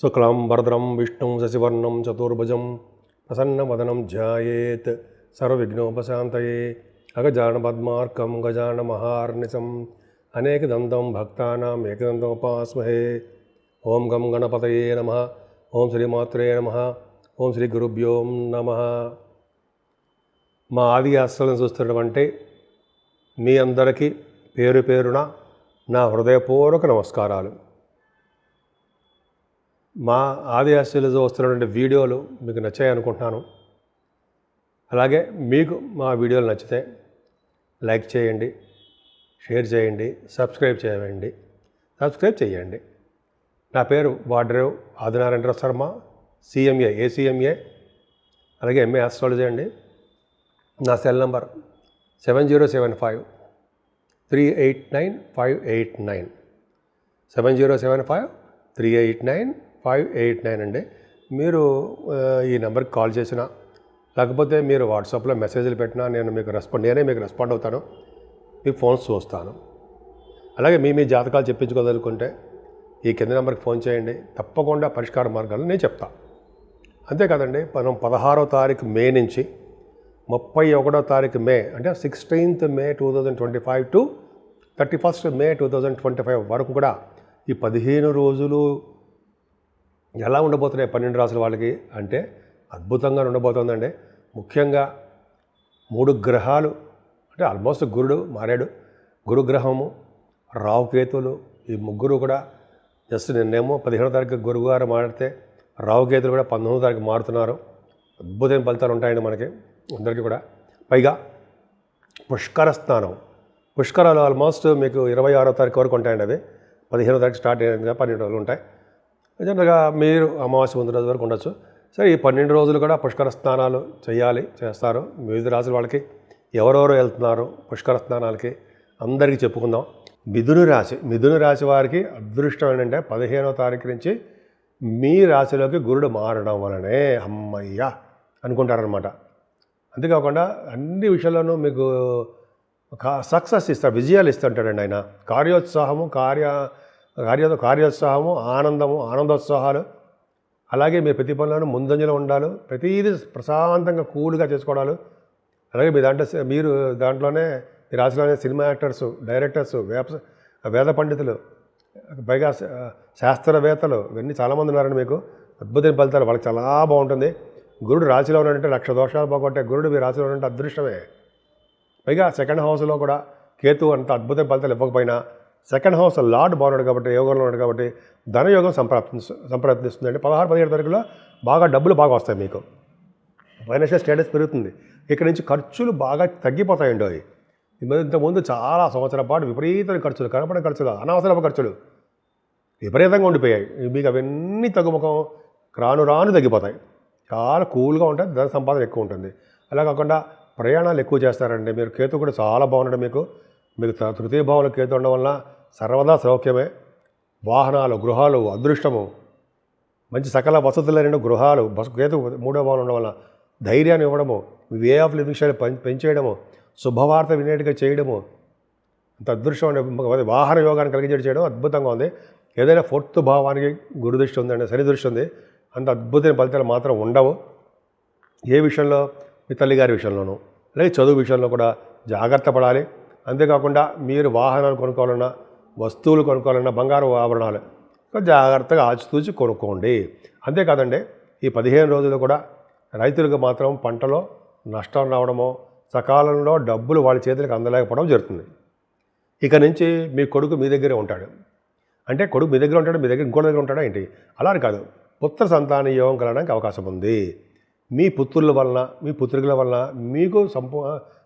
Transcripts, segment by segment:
శుక్లాంబరధరం విష్ణుం శశివర్ణం చతుర్భుజం ప్రసన్నవదనం ధ్యాయేత్ సర్వవిఘ్నోపశాంతయే అగజానపద్మార్కం గజానమహార్నిశం అనేకదంతం భక్తానాం ఏకదంతముపాస్మహే. ఓం గం గణపతయే నమః. ఓం శ్రీమాత్రే నమః. ఓం శ్రీ గురుభ్యో నమః. మా ఆది ఆశ్రమం చూస్తున్నటువంటి మీ అందరికీ పేరు పేరున నా హృదయపూర్వక నమస్కారాలు. మా ఆది ఆశ్రమంలో వస్తున్నటువంటి వీడియోలు మీకు నచ్చాయి అనుకుంటున్నాను. అలాగే మీకు మా వీడియోలు నచ్చితే లైక్ చేయండి, షేర్ చేయండి, సబ్స్క్రైబ్ చేయండి. నా పేరు వాడ్రేవ్ ఆదినారాయణ శర్మ, CMA ACMA, అలాగే MA ఆస్ట్రాలజీ అండి. నా సెల్ నంబర్ 7075389589 7075389589 అండి. మీరు ఈ నెంబర్కి కాల్ చేసినా లేకపోతే మీరు వాట్సాప్లో మెసేజ్లు పెట్టినా నేనే మీకు రెస్పాండ్ అవుతాను. మీ ఫోన్స్ చూస్తాను. అలాగే మీ జాతకాలు చెప్పించుకోదలుకుంటే ఈ కింద నెంబర్కి ఫోన్ చేయండి. తప్పకుండా పరిష్కార మార్గాలు నేను చెప్తాను. అంతేకాదండి, మనం 16వ తారీఖు మే నుంచి 31వ తారీఖు మే అంటే 16th May 2025 to 31st May 2025 వరకు కూడా ఈ 15 రోజులు ఎలా ఉండబోతున్నాయి 12 రాసుల వాళ్ళకి అంటే అద్భుతంగా ఉండబోతుందండి. ముఖ్యంగా 3 గ్రహాలు అంటే ఆల్మోస్ట్ గురుడు మారాడు. గురుగ్రహము, రావుకేతులు, ఈ ముగ్గురు కూడా జస్ట్ నిన్నేమో 15వ తారీఖు గురువారు మారితే రావుకేతులు కూడా 19వ తారీఖు మారుతున్నారు. అద్భుతమైన ఫలితాలు ఉంటాయండి మనకి అందరికీ కూడా. పైగా పుష్కర స్నానం, పుష్కరాలు ఆల్మోస్ట్ మీకు 26వ తారీఖు వరకు ఉంటాయండి. అవి 15వ తారీఖు స్టార్ట్ అయ్యిందిగా 12 రోజులు ఉంటాయి. జనరల్గా మీరు అమావాస్య ముందు రోజు వరకు ఉండొచ్చు. సరే, ఈ 12 రోజులు కూడా పుష్కర స్నానాలు చేస్తారు. వివిధ రాశుల వాళ్ళకి ఎవరెవరు వెళ్తున్నారు పుష్కర స్నానాలకి అందరికీ చెప్పుకుందాం. మిథున రాశి వారికి అదృష్టం ఏంటంటే 15వ తారీఖు నుంచి మీ రాశిలోకి గురుడు మారడం వలనే అమ్మయ్య అనుకుంటారనమాట. అంతేకాకుండా అన్ని విషయాల్లోనూ మీకు సక్సెస్ ఇస్తాడు, విజయాలు ఇస్తుంటాడండి ఆయన. కార్యోత్సాహము, ఆనందోత్సాహాలు, అలాగే మీరు ప్రతి పనులను ముందంజలో ఉండాలి. ప్రతిదీ ప్రశాంతంగా కూల్గా చేసుకోవడాలు. అలాగే మీరు దాంట్లోనే మీ రాశిలోనే సినిమా యాక్టర్స్, డైరెక్టర్స్, వేద పండితులు, పైగా శాస్త్రవేత్తలు ఇవన్నీ చాలామంది ఉన్నారండి. మీకు అద్భుతమైన ఫలితాలు వాళ్ళకి చాలా బాగుంటుంది. గురుడు రాశిలో ఉన్నట్టే 1,00,000 దోషాలు పోగొట్టే గురుడు మీ రాశిలో ఉన్నట్టు అదృష్టమే. పైగా సెకండ్ హౌస్లో కూడా కేతు అంత అద్భుతమైన ఫలితాలు ఇవ్వకపోయినా సెకండ్ హౌస్ లార్డ్ బాగున్నాడు కాబట్టి, యోగంలో ఉన్నాడు కాబట్టి ధనయోగం సంప్రాప్తిస్తుందండి. 16-17 తారీఖులో డబ్బులు బాగా వస్తాయి. మీకు ఫైనాన్షియల్ స్టేటస్ పెరుగుతుంది. ఇక్కడి నుంచి ఖర్చులు బాగా తగ్గిపోతాయండి. అవి ఇంతకుముందు చాలా సంవత్సరాల పాటు విపరీతమైన ఖర్చులు, కనపడే ఖర్చులు, అనవసరపు ఖర్చులు విపరీతంగా ఉండిపోయాయి. మీకు అవన్నీ తగ్గుముఖం రాను తగ్గిపోతాయి. చాలా కూల్గా ఉంటాయి. ధన సంపాదన ఎక్కువ ఉంటుంది. అలా కాకుండా ప్రయాణాలు ఎక్కువ చేస్తారండి. మీరు కేతు కూడా చాలా బాగుంటుంది. మీకు తృతీయ భావంలో కేతు ఉండడం వల్ల సర్వదా సౌఖ్యమే. వాహనాలు, గృహాలు, అదృష్టము, మంచి సకల వసతులైన గృహాలు. కేతు 3వ భావంలో ఉండడం వల్ల ధైర్యాన్ని ఇవ్వడము, వే ఆఫ్ లివింగ్ స్టైల్ పెంచేయడము, శుభవార్త వినేట్టుగా చేయడము, అంత అదృష్టం అండి. వాహన యోగాన్ని కలిగించేది చేయడం అద్భుతంగా ఉంది. ఏదైనా 4th భావానికి గురు దృష్టి ఉందండి, శని దృష్టి ఉంది. అంత అద్భుతమైన ఫలితాలు మాత్రం ఉండవు. ఏ విషయంలో, మీ తల్లిగారి విషయంలోనూ, అలాగే చదువు విషయంలో కూడా జాగ్రత్త పడాలి. అంతేకాకుండా మీరు వాహనాలు కొనుక్కోవాలన్నా, వస్తువులు కొనుక్కోవాలన్నా, బంగారు ఆభరణాలు జాగ్రత్తగా ఆచితూచి కొనుక్కోండి. అంతేకాదండి, ఈ 15 రోజులు కూడా రైతులకు మాత్రం పంటలో నష్టం రావడమో, సకాలంలో డబ్బులు వాళ్ళ చేతులకు అందలేకపోవడం జరుగుతుంది. ఇక నుంచి మీ కొడుకు మీ దగ్గరే ఉంటాడు. అంటే కొడుకు మీ దగ్గర ఉంటాడు, మీ దగ్గర ఇంకోటి దగ్గర ఉంటాడా ఏంటి? అలా కాదు, పుత్ర సంతాన యోగం కలగడానికి అవకాశం ఉంది. మీ పుత్రుల వలన, మీ పుత్రికల వలన మీకు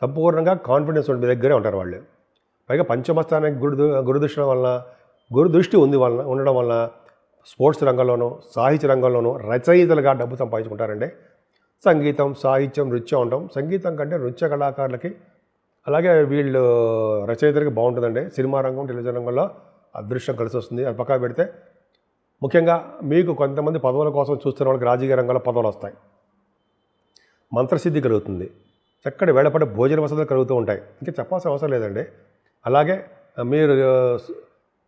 సంపూర్ణంగా కాన్ఫిడెన్స్ మీ దగ్గరే ఉంటారు వాళ్ళు. పైగా పంచమస్థానానికి గురు దృష్టి ఉండడం వలన స్పోర్ట్స్ రంగంలోనూ, సాహిత్య రంగంలోనూ రచయితలుగా డబ్బు సంపాదించుకుంటారండి. సంగీతం, సాహిత్యం, నృత్యం ఉంటాం. సంగీతం కంటే నృత్య కళాకారులకి, అలాగే వీళ్ళు రచయితలకి బాగుంటుందండి. సినిమా రంగం, టెలివిజన్ రంగంలో అదృష్టం కలిసి వస్తుంది. అది పక్కన పెడితే ముఖ్యంగా మీకు కొంతమంది పదవుల కోసం చూస్తున్న వాళ్ళకి రాజకీయ రంగంలో పదవులు వస్తాయి. మంత్రసిద్ధి కలుగుతుంది. చక్కటి వేళపడి భోజన వసతులు కలుగుతూ ఉంటాయి. ఇంకా చెప్పాల్సిన అవసరం లేదండి. అలాగే మీరు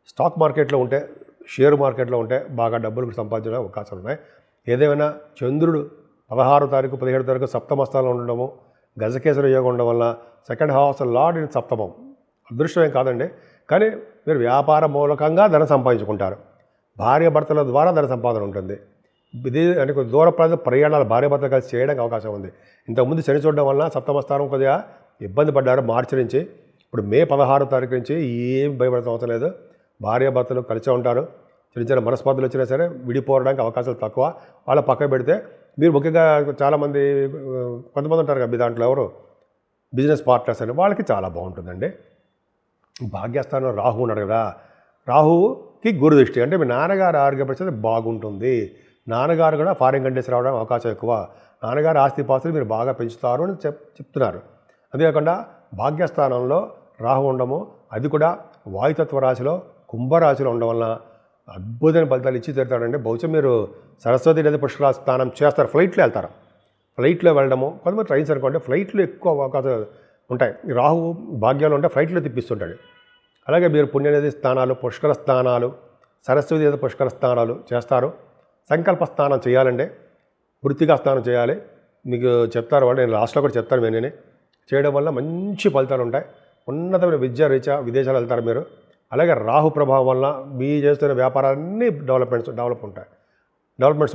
స్టాక్ మార్కెట్లో ఉంటే షేర్ మార్కెట్లో ఉంటే బాగా డబ్బులు సంపాదించడానికి అవకాశాలు ఉన్నాయి. ఏదేమైనా చంద్రుడు 16వ తారీఖు 17వ తారీఖు సప్తమ స్థానంలో ఉండడము, గజకేసరి యోగం ఉండడం వల్ల సెకండ్ హౌస్ లార్డ్ ఇన్ సప్తమం అదృష్టమేం కాదండి. కానీ మీరు వ్యాపార మూలకంగా ధనం సంపాదించుకుంటారు. భార్యాభర్తల ద్వారా ధన సంపాదన ఉంటుంది. ఇది అంటే కొద్ది దూర ప్రాంత ప్రయాణాలు భార్యాభర్తలు కలిసి చేయడానికి అవకాశం ఉంది. ఇంతకుముందు శని చూడడం వల్ల సప్తమ స్థానం కొద్దిగా ఇబ్బంది పడ్డారు మార్చి నుంచి. ఇప్పుడు మే 16వ తారీఖు నుంచి ఏం భయపడాల్సిన అవసరం లేదు. భార్యాభర్తలు కలిసే ఉంటారు. చిన్న చిన్న మనస్పర్ధలు వచ్చినా సరే విడిపోవడానికి అవకాశాలు తక్కువ. వాళ్ళ పక్క పెడితే మీరు ముఖ్యంగా చాలామంది కొంతమంది ఉంటారు కదా మీ దాంట్లో ఎవరు బిజినెస్ పార్ట్నర్స్ అని, వాళ్ళకి చాలా బాగుంటుందండి. భాగ్యస్థానంలో రాహు ఉన్నాడు కదా, రాహువుకి గురు దృష్టి అంటే మీ నాన్నగారు ఆరోగ్య పరిస్థితి బాగుంటుంది. నాన్నగారు కూడా ఫారిన్ కంట్రీస్ రావడం అవకాశం ఎక్కువ. నాన్నగారు ఆస్తిపాస్తులు మీరు బాగా పెంచుతారు అని చెప్తున్నారు. అంతేకాకుండా భాగ్యస్థానంలో రాహు ఉండము, అది కూడా వాయుతత్వ రాశిలో కుంభరాశిలో ఉండడం వల్ల అద్భుతమైన ఫలితాలు ఇచ్చి తీరుతాడండి. బహుశా మీరు సరస్వతి నది పుష్కర స్నానం చేస్తారు, ఫ్లైట్లో వెళ్తారు. ఫ్లైట్లో వెళ్ళడము, కొంతమంది ట్రైన్స్ అనుకోండి ఫ్లైట్లో ఎక్కువ అవకాశాలు ఉంటాయి. రాహు భాగ్యాలు ఉంటే ఫ్లైట్లో తిప్పిస్తుంటాడు. అలాగే మీరు పుణ్యనది స్నానాలు, పుష్కర స్నానాలు, సరస్వతి నది పుష్కర స్నానాలు చేస్తారు. సంకల్ప స్నానం చేయాలండి, వృత్తిగా స్నానం చేయాలి. మీకు చెప్తారు వాళ్ళు, నేను లాస్ట్లో కూడా చెప్తాను నేనే. చేయడం వల్ల మంచి ఫలితాలు ఉంటాయి. ఉన్నతమైన విద్యా రీత్యా విదేశాలు వెళ్తారు మీరు. అలాగే రాహు ప్రభావం వల్ల మీ చేస్తున్న వ్యాపారాన్ని డెవలప్మెంట్స్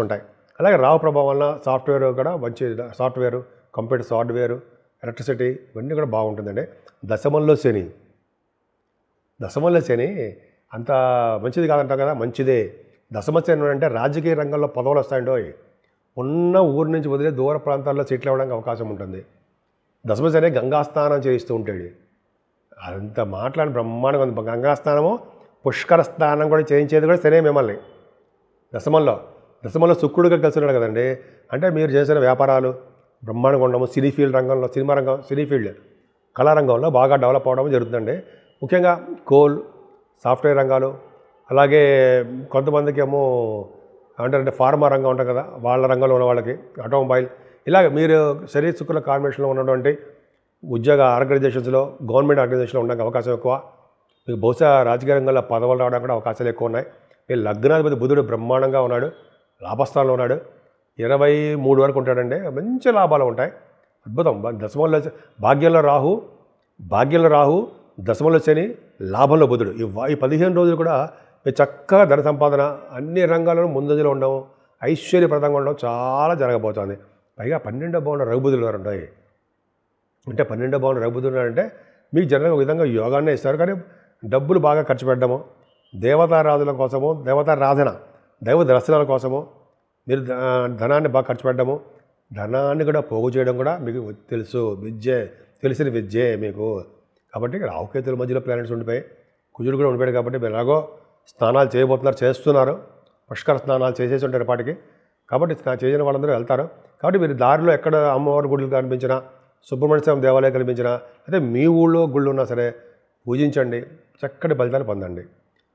ఉంటాయి. అలాగే రాహు ప్రభావం వల్ల సాఫ్ట్వేర్ కూడా మంచి సాఫ్ట్వేరు, కంప్యూటర్ హార్డ్వేరు, ఎలక్ట్రిసిటీ ఇవన్నీ కూడా బాగుంటుందండి. దశమంలో శని అంత మంచిది కాదంటాం కదా, మంచిదే. దశమ శని అంటే రాజకీయ రంగంలో పదవులు వస్తాయండో, ఉన్న ఊరు నుంచి వదిలే దూర ప్రాంతాల్లో సెటిల్ అవ్వడానికి అవకాశం ఉంటుంది. దశమ శని గంగా స్నానం చేయిస్తూ ఉంటాడు. అంత మాట్లాడి బ్రహ్మాండంగా ఉంది. గంగా స్నానము పుష్కర స్నానం కూడా చేయించేది కూడా శనే మిమ్మల్ని. దశమంలో శుక్రుడిగా కలిసి ఉన్నాడు కదండి. అంటే మీరు చేసిన వ్యాపారాలు బ్రహ్మాండంగా ఉండము, సినీ ఫీల్డ్ రంగంలో సినీ ఫీల్డ్ కళారంగంలో బాగా డెవలప్ అవ్వడం జరుగుతుందండి. ముఖ్యంగా కోల్, సాఫ్ట్వేర్ రంగాలు, అలాగే కొంతమందికి ఏమో అంటే ఫార్మా రంగం ఉంటుంది కదా, వాళ్ళ రంగంలో ఉన్న వాళ్ళకి ఆటోమొబైల్, ఇలాగ మీరు శరీర శుక్రుల కాంబినేషన్లో ఉన్నటువంటి ఉద్యోగ ఆర్గనైజేషన్స్లో, గవర్నమెంట్ ఆర్గనైజేషన్లో ఉండడానికి అవకాశం ఎక్కువ. మీకు బహుశా రాజకీయ రంగంలో పదవులు రావడానికి కూడా అవకాశాలు ఎక్కువ ఉన్నాయి. మీ లగ్నాధిపతి బుధుడు బ్రహ్మాండంగా ఉన్నాడు, లాభస్థానంలో ఉన్నాడు. 23 వరకు ఉంటాడండి. మంచి లాభాలు ఉంటాయి, అద్భుతం. దశమంలో భాగ్యంలో రాహు, దశమంలో శని, లాభంలో బుధుడు. ఈ 15 రోజులు కూడా మీరు చక్కగా ధన సంపాదన అన్ని రంగాల్లోనూ ముందంజలో ఉండడం, ఐశ్వర్యప్రదంగా ఉండడం చాలా జరగబోతోంది. పైగా 12వ భావంలో రఘుబుధులు ఉంటాయి. అంటే 12వ భావంలో రఘుబుధులు అంటే మీకు జనరల్గా ఒక విధంగా యోగాన్నే ఇస్తారు, కానీ డబ్బులు బాగా ఖర్చు పెట్టడము, దేవతారాధన కోసము, దేవతారాధన, దైవ దర్శనాల కోసము మీరు ధనాన్ని బాగా ఖర్చు పెట్టడము, ధనాన్ని కూడా పోగు చేయడం కూడా మీకు తెలిసిన విద్యే మీకు. కాబట్టి రాహుకేతుల మధ్యలో ప్లానెట్స్ ఉండిపోయి, కుజుడు కూడా ఉండిపోయాడు. కాబట్టి మీరు ఎలాగో స్నానాలు చేస్తున్నారు, పుష్కర స్నానాలు చేసేసి ఉంటారు పాటికి. కాబట్టి చేసిన వాళ్ళందరూ వెళ్తారు. కాబట్టి మీరు దారిలో ఎక్కడ అమ్మవారి గుళ్ళు కనిపించినా, సుబ్రహ్మణ్య స్వామి దేవాలయం కనిపించినా, అయితే మీ ఊళ్ళో గుళ్ళు ఉన్నా సరే పూజించండి, చక్కటి ఫలితాలు పొందండి.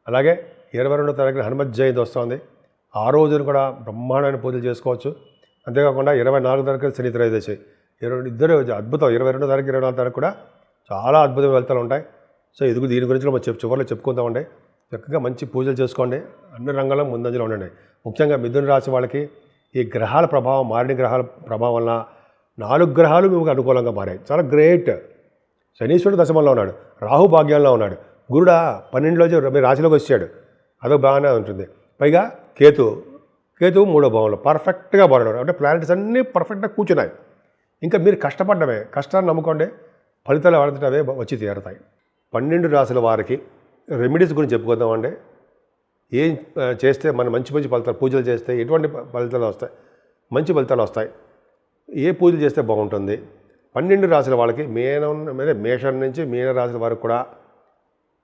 అలాగే 22వ తారీఖున హనుమత్ జయంతి వస్తుంది. ఆ రోజున కూడా బ్రహ్మాండమైన పూజలు చేసుకోవచ్చు. అంతేకాకుండా 24వ తారీఖు శని త్రయోదశి, ఇద్దరు అద్భుతం. 22వ తారీఖు 24వ తారీఖు కూడా చాలా అద్భుతమైన ఫలితాలు ఉంటాయి. సో దీని గురించి మనం చివరిలో చెప్పుకుందామండి. చక్కగా మంచి పూజలు చేసుకోండి, అన్ని రంగాల్లో ముందంజలో ఉండండి. ముఖ్యంగా మిథున రాశి వాళ్ళకి ఈ గ్రహాల ప్రభావం, మారిన గ్రహాల ప్రభావం వల్ల 4 గ్రహాలు మీకు అనుకూలంగా మారాయి. చాలా గ్రేట్. శనీశ్వరుడు దశమంలో ఉన్నాడు, రాహు భాగ్యంలో ఉన్నాడు, గురుడా 12లో మీ రాశిలోకి వచ్చాడు, అదో బాగానే ఉంటుంది. పైగా కేతు 3వ భావంలో పర్ఫెక్ట్గా బాగున్నాడు. అంటే ప్లానెట్స్ అన్నీ పర్ఫెక్ట్గా కూర్చున్నాయి. ఇంకా మీరు కష్టపడ్డమే, కష్టాన్ని నమ్ముకోండి, ఫలితాలు అవే వచ్చి తీరుతాయి. 12 రాశుల వారికి రెమెడీస్ గురించి చెప్పుకుందామండి. ఏం చేస్తే మన మంచి ఫలితాలు, పూజలు చేస్తే ఎటువంటి ఫలితాలు వస్తాయి, మంచి ఫలితాలు వస్తాయి, ఏ పూజలు చేస్తే బాగుంటుంది. 12 రాశుల వాళ్ళకి మేషం నుంచి మీన రాశుల వరకు కూడా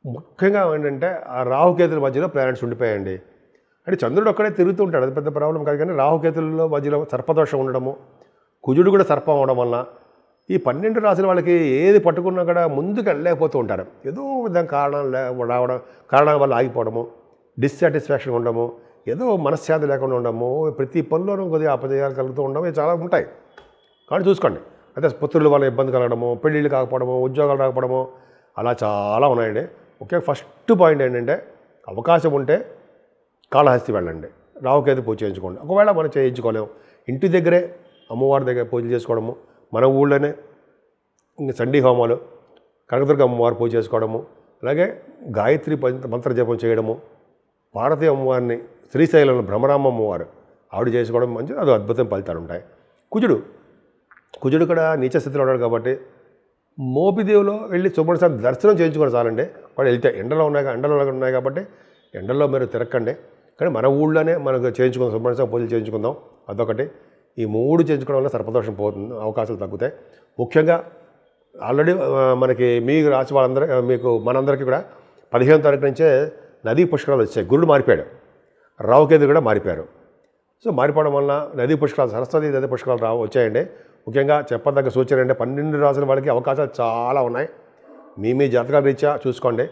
ముఖ్యంగా ఏంటంటే ఆ రాహుకేతుల మధ్యలో ప్లానెట్స్ ఉండిపోయాయండి. అంటే చంద్రుడు ఒక్కడే తిరుగుతూ ఉంటాడు, అది పెద్ద ప్రాబ్లం కాదు. కానీ రాహుకేతుల్లో మధ్యలో సర్పదోషం ఉండడము, కుజుడు కూడా సర్పం అవడం వల్ల ఈ 12 రాశుల వాళ్ళకి ఏది పట్టుకున్నా కూడా ముందుకు వెళ్ళలేకపోతూ ఉంటారు. ఏదో విధంగా కారణాల వల్ల ఆగిపోవడము, డిస్సాటిస్ఫాక్షన్ ఉండడము, ఏదో మనశ్శాంతి లేకుండా ఉండడము, ప్రతి పనిలోనూ కొద్దిగా అపజయాలు కలుగుతూ ఉండడం, ఇవి చాలా ఉంటాయి. కానీ చూసుకోండి. అయితే పుత్రుల వల్ల ఇబ్బంది కలగడము, పెళ్ళిళ్ళు కాకపోవడము, ఉద్యోగాలు రాకపోవడము, అలా చాలా ఉన్నాయండి. ఓకే, ఫస్ట్ పాయింట్ ఏంటంటే అవకాశం ఉంటే కాళహస్తి వెళ్ళండి, రావుకేతు పూజ చేయించుకోండి. ఒకవేళ మనం చేయించుకోలేము, ఇంటి దగ్గరే అమ్మవారి దగ్గర పూజలు చేసుకోవడము, మన ఊళ్ళోనే చండీ హోమాలు, కనకదుర్గ అమ్మవారు పూజ చేసుకోవడము, అలాగే గాయత్రి మంత్ర జపం చేయడము, పార్వతీ అమ్మవారిని శ్రీశైలంలో భ్రమరామ అమ్మవారు ఆవిడ చేసుకోవడం మంచిది, అది అద్భుతం ఫలితాలు ఉంటాయి. కుజుడు కూడా నీచ స్థితిలో ఉన్నాడు కాబట్టి మోపిదేవిలో వెళ్ళి సుబ్రహ్మణ్య స్వామి దర్శనం చేయించుకోవడం చాలండి. వాడు వెళ్తే ఎండలో ఉన్నాయి కాబట్టి ఎండల్లో మీరు తిరక్కండి. కానీ మన ఊళ్ళోనే మనకు చేయించుకుందాం, సుబ్రహ్మణ్య స్వామి పూజలు చేయించుకుందాం. అదొకటి. ఈ 3 చేయించుకోవడం వల్ల సర్పదోషం పోతుంది, అవకాశాలు తగ్గుతాయి. ముఖ్యంగా ఆల్రెడీ మనకి మీ రాసి వాళ్ళందరూ మీకు మనందరికీ కూడా 15వ తారీఖు నుంచే నదీ పుష్కరాలు వచ్చాయి. గురుడు మారిపోయాడు, రావుకేతు కూడా మారిపోయారు. సో మారిపోవడం వల్ల నదీ పుష్కరాలు, సరస్వతి నదీ పుష్కరాలు వచ్చాయండి. ముఖ్యంగా చెప్పదగ్గ సూచన అంటే 12 రాసుల వాళ్ళకి అవకాశాలు చాలా ఉన్నాయి. మీ జాతకాల రీత్యా చూసుకోండి,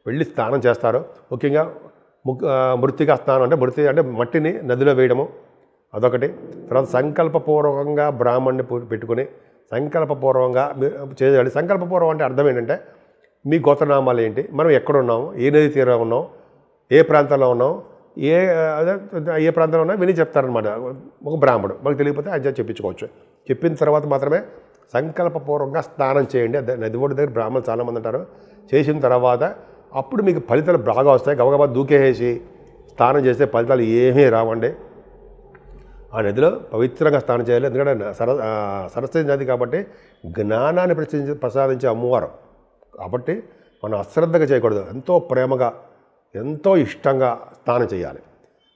వెళ్ళి స్నానం చేస్తారు. ముఖ్యంగా మృత్తికా స్నానం అంటే మట్టిని నదిలో వేయడము అదొకటి. తర్వాత సంకల్పపూర్వకంగా బ్రాహ్మణ్ణి పెట్టుకుని సంకల్పపూర్వకంగా చేయాలి. సంకల్పపూర్వం అంటే అర్థం ఏంటంటే మీ గోత్రనామాలు ఏంటి, మనం ఎక్కడ ఉన్నాము, ఏ నది తీరం ఉన్నాం, ఏ ప్రాంతంలో ఉన్నాం, ఏ ప్రాంతంలో ఉన్నా విని చెప్తారనమాట ఒక బ్రాహ్మణుడు. మనకు తెలియకపోతే అది చెప్పించుకోవచ్చు. చెప్పిన తర్వాత మాత్రమే సంకల్పపూర్వకంగా స్నానం చేయండి. నది ఒడ్డు దగ్గర బ్రాహ్మణులు చాలామంది ఉంటారు. చేసిన తర్వాత అప్పుడు మీకు ఫలితాలు బాగా వస్తాయి. గబగబా దూకేసి స్నానం చేస్తే ఫలితాలు ఏమీ రావండి. ఆ నదిలో పవిత్రంగా స్నానం చేయాలి. ఎందుకంటే సరస్వతి నది కాబట్టి జ్ఞానాన్ని ప్రసాదించే అమ్మవారు కాబట్టి మనం అశ్రద్ధగా చేయకూడదు. ఎంతో ప్రేమగా, ఎంతో ఇష్టంగా స్నానం చేయాలి.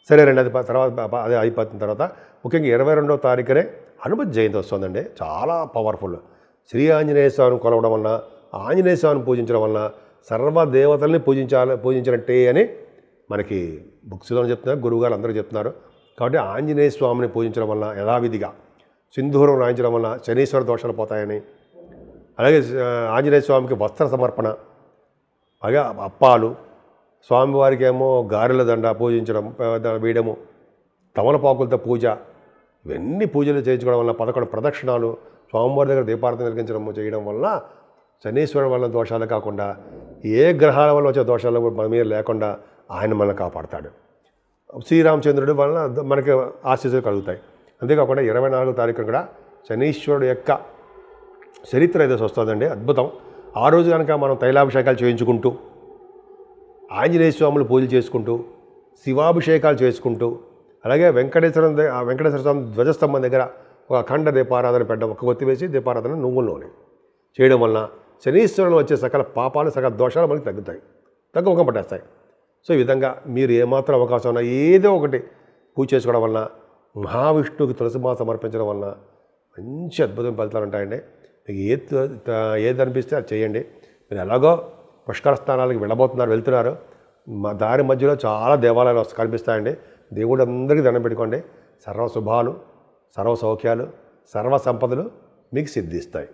సరే రండి, అది తర్వాత అది అయిపోతున్న తర్వాత ముఖ్యంగా 22వ తారీఖునే హనుమత్ జయంతి వస్తుందండి. చాలా పవర్ఫుల్. శ్రీ ఆంజనేయ స్వామిని కొలవడం వలన, ఆంజనేయ స్వామిని పూజించడం వలన సర్వదేవతల్ని పూజించినట్టే అని మనకి బుక్స్లో చెప్తున్నారు, గురువుగారు అందరూ చెప్తున్నారు. కాబట్టి ఆంజనేయ స్వామిని పూజించడం వలన యథావిధిగా సింధూరం రాయించడం వలన శనీశ్వర దోషాలు పోతాయని, అలాగే ఆంజనేయ స్వామికి వస్త్ర సమర్పణ, అలాగే అప్పాలు, స్వామివారికి ఏమో గారెల దండ పూజించడం వేయడము, తమలపాకులతో పూజ, ఇవన్నీ పూజలు చేయించుకోవడం వల్ల 11 ప్రదక్షిణాలు స్వామివారి దగ్గర దీపారాధన వెలిగించడం చేయడం వల్ల శనీశ్వరుడు వల్ల దోషాలు కాకుండా ఏ గ్రహాల వల్ల వచ్చే దోషాలు మన మీద లేకుండా ఆయన మనల్ని కాపాడతాడు. శ్రీరామచంద్రుడి వలన మనకి ఆశీస్సులు కలుగుతాయి. అంతేకాకుండా 24వ తారీఖున కూడా శనీశ్వరుడు యొక్క చరిత్ర ఏదో వస్తుందండి, అద్భుతం. ఆ రోజు కనుక మనం తైలాభిషేకాలు చేయించుకుంటూ, ఆంజనేయ స్వాములు పూజలు చేసుకుంటూ, శివాభిషేకాలు చేసుకుంటూ, అలాగే వెంకటేశ్వర స్వామి ధ్వజస్తంభం దగ్గర ఒక అఖండ దీపారాధన పెట్టడం, ఒక ఒత్తి వేసి దీపారాధన నువ్వుల్లోనే చేయడం వలన శనీశ్వరులు వచ్చే సకల పాపాలు, సకల దోషాలు మనకి తగ్గుముఖం పట్టేస్తాయి. సో ఈ విధంగా మీరు ఏమాత్రం అవకాశం ఉన్నా ఏదో ఒకటి పూజ చేసుకోవడం వలన, మహావిష్ణువుకి తులసిమాల సమర్పించడం వలన మంచి అద్భుతం ఫలితాలు ఉంటాయండి. మీకు ఏది అనిపిస్తే అది చేయండి. మీరు ఎలాగో పుష్కర స్థానాలకు వెళ్తున్నారు, దారి మధ్యలో చాలా దేవాలయాలు కనిపిస్తాయండి. దేవుడు అందరికీ దండం పెట్టుకోండి. సర్వ శుభాలు, సర్వ సౌఖ్యాలు, సర్వ సంపదలు మీకు సిద్ధిస్తాయి.